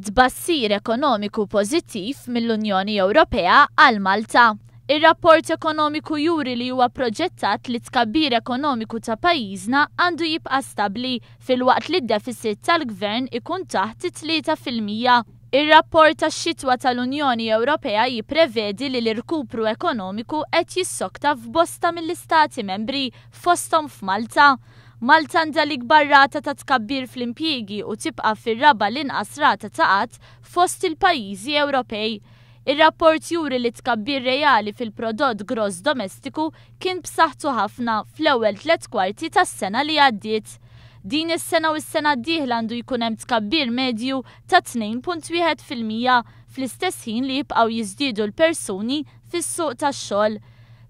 Tbassir ekonomiku pożittiv mill-Unjoni Ewropea għal Malta. Ir-rapport ekonomiku juri li huwa proġettat li tkabbir ekonomiku ta' pajjiżna għandu jibqa' stabbli filwaqt li d-deficit tal-Gvern ikun taħt 3%. Ir-rapport tax-xitwa tal-Unjoni Ewropea jipprevedi li l-irkupru ekonomiku qed jissokta f'bosta mill-istati membri fosthom f'Malta. Malta għandha l-ikbar rata ta' tkabbir fl-impjiegi u tibqa' fir-raba l-inqas rata ta' qatt fost il-pajjiżi Ewropej. Ir-rapport juri li tkabbir reali fil-prodott gross domestiku kien b'saħħtu ħafna fl-ewwel 3 kwarti tas-sena li għaddiet. Din is-sena u s-sena d-dieħla għandu jkun hemm tkabbir medju ta' 2.1% fl-istess ħin li jibqgħu jiżdiedu l-persuni fis-suq tax-xogħol.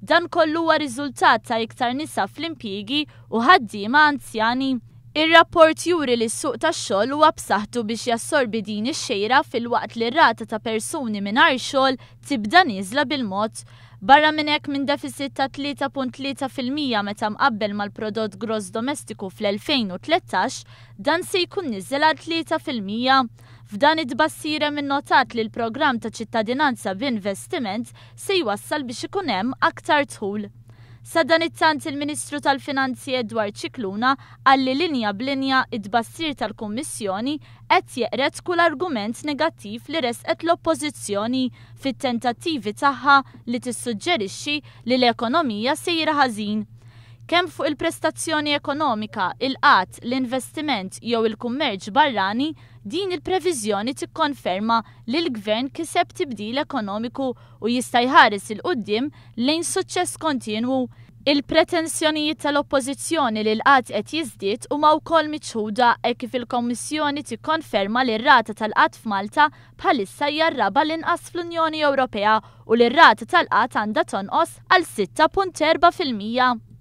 Dan kollu huwa riżultat ta' iktar nisa fl-impjiegi u ħaddiema anzjani. Ir-rapport juri li s-suq tax-xogħol huwa b'saħħtu biex jassorbi din ix-xejra filwaqt li r-rata ta' persuni mingħajr xogħol tibda nieżla bil-mod. Barra minn hekk minn deficit ta' 3.3% meta mqabbel mal-prodott gross domestiku fl-2013, dan se jkun niżel għal 3%. F'dan id-tbassir hemm innotat li l-programm ta' ċittadinanza b'investiment se jwassal biex ikun hemm aktar dħul. Sa dan it-tant il-Ministru tal-Finanzi Edward Cicluna għalli linja b'linja id-tbassir tal-Kummissjoni qed jeqret kull argument negattiv li resqet l-Oppożizzjoni fit-tentattivi tagħha li tissuġġerixxi li l-ekonomija sejra ħażin. Kemm fuq il-prestazzjoni ekonomika, il-qatt, l-investiment jew il-kummerċ barrani, din il-previżjoni tikkonferma li l-Gvern kiseb tibdil ekonomiku u jista' jħares il-qudiem lejn suċċess kontinwu. Il-pretenzjonijiet tal-Oppożizzjoni li l-qatt qed jiżdied huma wkoll miċħuda hekk kif il-Kommissjoni tikkonferma li r-rata tal-qatt f'Malta bħalissa hija r-raba l-inqas fl-Unjoni Ewropea u li r-rata tal-qatt għandha tonqos għal 6.4%.